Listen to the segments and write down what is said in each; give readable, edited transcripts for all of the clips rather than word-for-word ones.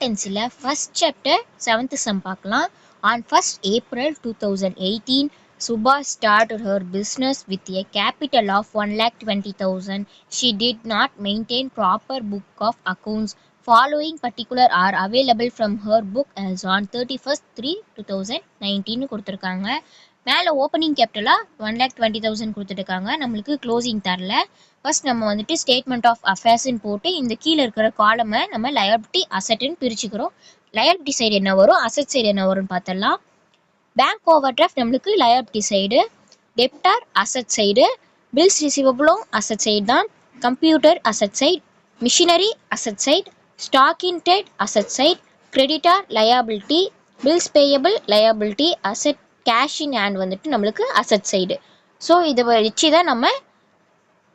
அக்கௌண்டன்சியில் first chapter 7th some பார்க்கலாம். On 1st April 2018, Subha started her business with a capital of 1,20,000. She did not maintain proper book of accounts. Following particular are available from her book as on 31st 3 2019 கொடுத்துருக்காங்க. மேலே opening கேபிட்டலாக 1,20,000 கொடுத்துருக்காங்க. நம்மளுக்கு closing தரல. First நம்ம வந்துட்டு statement of அஃபேர்ஸ்ன்னு போட்டு இந்த கீழே இருக்கிற காலமை நம்ம லயபிலிட்டி அசட்டுன்னு பிரிச்சுக்கிறோம். லயபிலிட்டி சைடு என்ன வரும், அசட் சைடு என்ன வரும்னு பார்த்தலாம். பேங்க் ஓவர் டிராஃப்ட் நம்மளுக்கு liability side, debtor asset side, bills ரிசீவபிளும் அசட் சைடு தான், computer asset side, machinery asset side, stock in trade asset side, creditor liability, bills payable liability, asset cash in hand வந்துட்டு நம்மளுக்கு asset side. So இதை வச்சு தான் நம்ம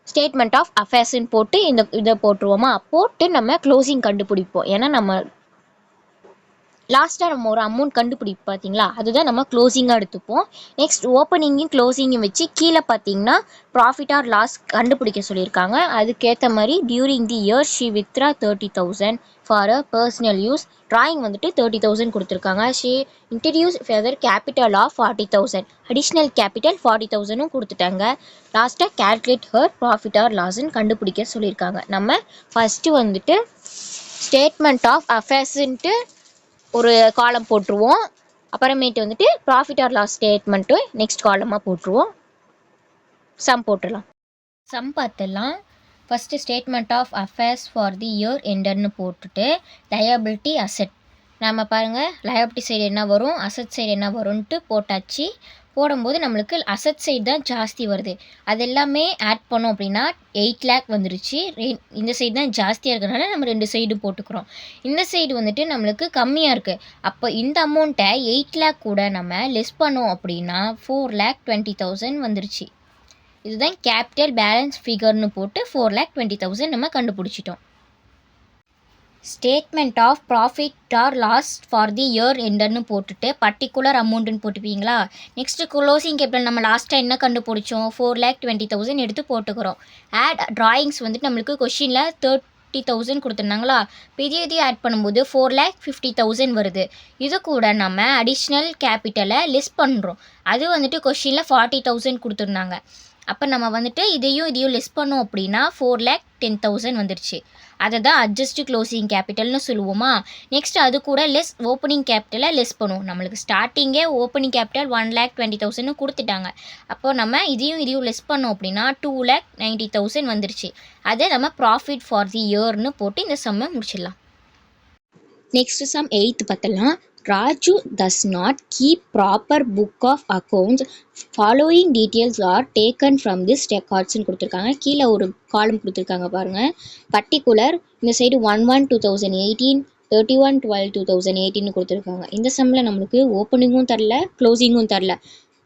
statement of அஃபேர்ஸ்ன்னு போட்டு இதை போட்டுருவோமா, போட்டு நம்ம க்ளோசிங் கண்டுபிடிப்போம். ஏன்னா நம்ம லாஸ்ட்டாக நம்ம ஒரு அமௌண்ட் கண்டுபிடிப்போம் பார்த்தீங்களா, அதுதான் நம்ம க்ளோசிங்காக எடுத்துப்போம். நெக்ஸ்ட் ஓப்பனிங்கும் க்ளோசிங்கும் வச்சு கீழே பார்த்தீங்கன்னா ப்ராஃபிட் ஆர் லாஸ் கண்டுபிடிக்க சொல்லியிருக்காங்க. அதுக்கேற்ற மாதிரி during the year she withdraw 30,000 for a personal use. Drawing வந்துட்டு 30,000 கொடுத்துருக்காங்க. She introduce further capital of 40,000, additional capital 40,000ம் கொடுத்துட்டாங்க. லாஸ்ட்டாக கேல்குலேட் ஹர் ப்ராஃபிட் ஆர் லாஸ்ன்னு கண்டுபிடிக்க சொல்லியிருக்காங்க. நம்ம ஃபஸ்ட்டு வந்துட்டு ஸ்டேட்மெண்ட் ஆஃப் அஃபேர்ஸுன்ட்டு ஒரு காலம் போட்டுருவோம். அப்புறமேட்டு வந்துட்டு profit or loss statement next காலமாக போட்டுருவோம். சம் போட்டுடலாம். சம் பார்த்துடலாம். First statement of affairs for the year எண்டர்னு போட்டுட்டு லயபிலிட்டி அசட் நம்ம பாருங்கள், லயபிலிட்டி சைடு என்ன வரும், அசட் சைடு என்ன வரும்ன்ட்டு போட்டாச்சு. போடும்போது நம்மளுக்கு அசட் சைடு தான் ஜாஸ்தி வருது. அது எல்லாமே ஆட் பண்ணோம் அப்படின்னா 8 lakh வந்துருச்சு. இந்த சைடு தான் ஜாஸ்தியாக இருக்கிறதுனால நம்ம 2 சைடு போட்டுக்கிறோம். இந்த சைடு வந்துட்டு நம்மளுக்கு கம்மியாக இருக்குது. அப்போ இந்த அமௌண்ட்டை 8 lakh கூட நம்ம லெஸ் பண்ணோம் அப்படின்னா 4,20,000 வந்துருச்சு. இதுதான் கேபிட்டல் பேலன்ஸ் ஃபிகர்னு போட்டு 4,20,000 நம்ம கண்டுபிடிச்சிட்டோம். Statement of profit or loss for the year எண்டர்னு போட்டுட்டு பர்டிகுலர் அமௌண்ட்டுன்னு போட்டுப்பீங்களா. நெக்ஸ்ட்டு க்ளோசிங் கேபிட்டல் நம்ம லாஸ்ட்டாக என்ன கண்டுபிடிச்சோம், 4,20,000 எடுத்து போட்டுக்கிறோம். ஆட் ட்ராயிங்ஸ் வந்துட்டு நம்மளுக்கு கொஷினில் 30,000 கொடுத்துருந்தாங்களா, இதையும் ஆட் பண்ணும்போது 4,50,000 வருது. இது கூட நம்ம அடிஷ்னல் கேபிட்டலை லெஸ் பண்ணுறோம். அது வந்துட்டு கொஷினில் 40,000 கொடுத்துருந்தாங்க. அப்போ நம்ம வந்துட்டு இதையும் லெஸ் பண்ணோம் அப்படின்னா 4,10,000 வந்துருச்சு. அதை தான் அட்ஜஸ்ட் க்ளோசிங் கேபிட்டல்னு சொல்லுவோமா. நெக்ஸ்ட் அது கூட லெஸ் ஓப்பனிங் கேபிட்டலை லெஸ் பண்ணுவோம். நம்மளுக்கு ஸ்டார்டிங்கே ஓப்பனிங் கேபிட்டல் 1,20,000 கொடுத்துட்டாங்க. அப்போ நம்ம இதையும் லெஸ் பண்ணோம் அப்படின்னா 2,90,000 வந்துருச்சு. அதை நம்ம ப்ராஃபிட் ஃபார் தி இயர்னு போட்டு இந்த சம்மை முடிச்சிடலாம். நெக்ஸ்ட் சம் 8th பார்த்தலாம். Raju does not keep proper book of accounts. Following details are taken from this records கொடுத்துருக்காங்க. கீழே ஒரு காலம் கொடுத்துருக்காங்க பாருங்கள். பர்டிகுலர் இந்த சைடு 1/1/2018, 31/12/2018 கொடுத்துருக்காங்க. இந்த சம்மில் நம்மளுக்கு ஓப்பனிங்கும் தரல, க்ளோசிங்கும் தரல.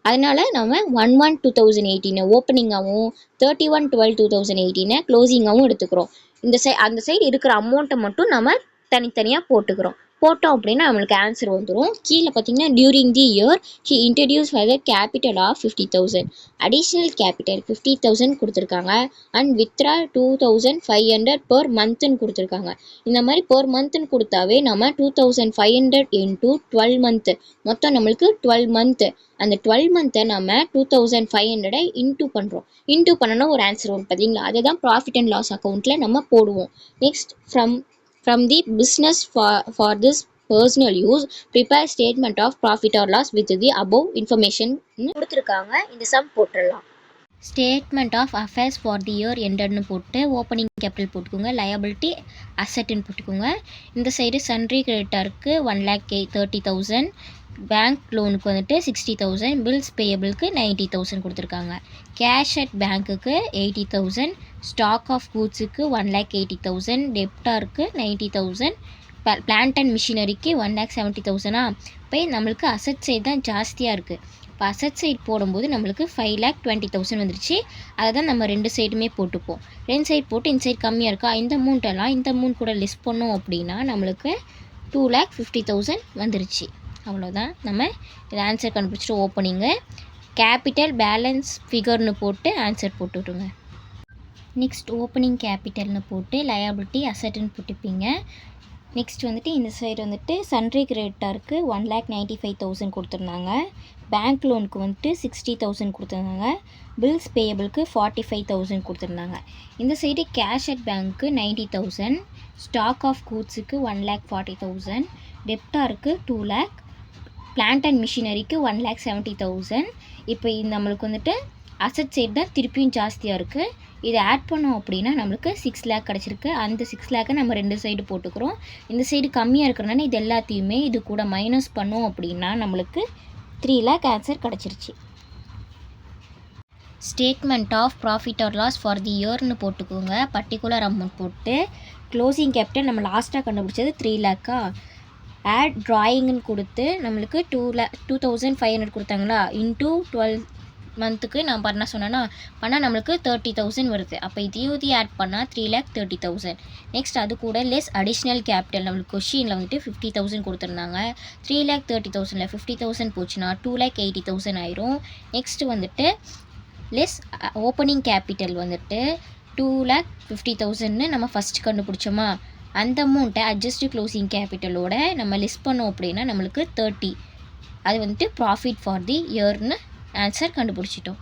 அதனால் நம்ம 1/1/2018 ஓப்பனிங்காகவும் 31/12/2018 க்ளோசிங்காகவும் எடுத்துக்கிறோம். அந்த சைடு இருக்கிற அமௌண்ட்டை மட்டும் நம்ம தனித்தனியாக போட்டுக்கிறோம். போட்டோம் அப்படின்னா நம்மளுக்கு ஆன்சர் வந்துடும். கீழே பார்த்தீங்கன்னா during the year she introduce further capital of 50,000, additional capital 50,000 கொடுத்துருக்காங்க. அண்ட் வித்ரா 2,500 பெர் மந்த்துன்னு கொடுத்துருக்காங்க. இந்த மாதிரி பெர் மந்த்துன்னு கொடுத்தாவே நம்ம 2,500 இன்ட்டு 12 மந்த்து, மொத்தம் நம்மளுக்கு 12 மந்த்து. அந்த 12 மந்த்தை நம்ம 2,500 இன்ட்டு பண்ணுறோம். இன்ட்டு பண்ணனா ஒரு ஆன்சர் வரும் பார்த்தீங்களா, அதை தான் ப்ராஃபிட் அண்ட் லாஸ் அக்கௌண்ட்டில் நம்ம போடுவோம். Next from the business for this personal use, prepare statement of profit or loss with the above information கொடுத்துருக்காங்க. இந்த சம் போட்டுடலாம். Statement of affairs for the year எண்டர்னு போட்டு ஓப்பனிங் கேபிட்டல் போட்டுக்கோங்க, லயபிலிட்டி அசட்டுன்னு போட்டுக்கோங்க. இந்த சைடு சன்ட்ரி கிரெடிட்டாருக்கு 1,30,000, பேங்க் லோனுக்கு வந்துட்டு 60,000, பில்ஸ் பேயபிளுக்கு 90,000 கொடுத்துருக்காங்க. கேஷ் அட் பேங்க்குக்கு 80,000, ஸ்டாக் ஆஃப் கூட்ஸுக்கு 1,80,000, டெப்டாருக்கு 90,000, பிளான்ட் அண்ட் மிஷினரிக்கு 1,70,000. இப்போ நம்மளுக்கு அசட் சைடு தான் ஜாஸ்தியாக இருக்குது. இப்போ அசட் சைடு போடும்போது நம்மளுக்கு 5,20,000 வந்துருச்சு. அதை தான் நம்ம 2 சைடுமே போட்டுப்போம். 2 சைடு போட்டு இந்த சைடு கம்மியாக இருக்கா, இந்த அமௌண்ட் கூட லெஸ் பண்ணோம் அப்படின்னா நம்மளுக்கு 2,50,000 வந்துருச்சு. அவ்வளோதான். நம்ம இது ஆன்சர் கண்டுபிடிச்சிட்டு ஓப்பனிங்கு கேபிட்டல் பேலன்ஸ் ஃபிகர்னு போட்டு ஆன்சர் போட்டுவிட்டுங்க. நெக்ஸ்ட் ஓப்பனிங் கேபிட்டல்னு போட்டு லயபிலிட்டி அசட்டுன்னு போட்டுப்பீங்க. நெக்ஸ்ட் வந்துட்டு இந்த சைடு வந்துட்டு சன்ட்ரி கிரெடிட்டாருக்கு 1,95,000 கொடுத்துருந்தாங்க. பேங்க் லோனுக்கு வந்துட்டு 60,000 கொடுத்துருந்தாங்க. பில்ஸ் பேயபிளுக்கு 45,000 கொடுத்துருந்தாங்க. இந்த சைடு கேஷ் அட் பேங்க்கு 90,000, ஸ்டாக் ஆஃப் கூட்ஸுக்கு 1,40,000, டெப்டாருக்கு 2 lakh, பிளான்ட் அண்ட் மிஷினரிக்கு 1,70,000. இப்போ இது நம்மளுக்கு வந்துட்டு அசட் சைடு தான் திருப்பியும் ஜாஸ்தியாக இருக்குது. இதை ஆட் பண்ணோம் அப்படின்னா நம்மளுக்கு 6 lakh கிடச்சிருக்கு. அந்த 6 lakh நம்ம 2 சைடு போட்டுக்கிறோம். இந்த சைடு கம்மியாக இருக்கிறனால இது எல்லாத்தையுமே இது கூட மைனஸ் பண்ணோம் அப்படின்னா நம்மளுக்கு 3 lakh ஆன்சர் கிடச்சிருச்சு. Statement of profit or loss for the இயர்னு போட்டுக்கோங்க. பர்டிகுலர் அமௌண்ட் போட்டு க்ளோசிங் கேபிட்டல் நம்ம லாஸ்ட்டாக கண்டுபிடிச்சது 3 lakh. ஆட் ட்ராயிங்னு கொடுத்து நம்மளுக்கு 2,500 கொடுத்தாங்களா, இன்டூ 12 மந்த்துக்கு நான் பண்ண சொன்னேன்னா பண்ணால் நம்மளுக்கு 30,000 வருது. அப்போ இதையும் ஆட் பண்ணால் 3,30,000. நெக்ஸ்ட் அது கூட லெஸ் அடிஷ்னல் கேபிட்டல் நம்மளுக்கு கொஷினில் வந்துட்டு 50,000 கொடுத்துருந்தாங்க. 3,30,000ல் 50,000 போச்சுன்னா 2,80,000 ஆயிரும். நெக்ஸ்ட்டு வந்துட்டு லெஸ் ஓப்பனிங் கேபிட்டல் வந்துட்டு 2,50,000ன்னு நம்ம ஃபஸ்ட் கண்டுபிடிச்சோமா, அந்த அமௌண்ட்டை அட்ஜஸ்ட் க்ளோசிங் கேபிட்டலோட நம்ம லெஸ் பண்ணோம் அப்படின்னா நம்மளுக்கு 30. அது வந்துட்டு ப்ராஃபிட் ஃபார் தி இயர்னு ஆன்சர் கண்டுபிடிச்சிட்டோம்.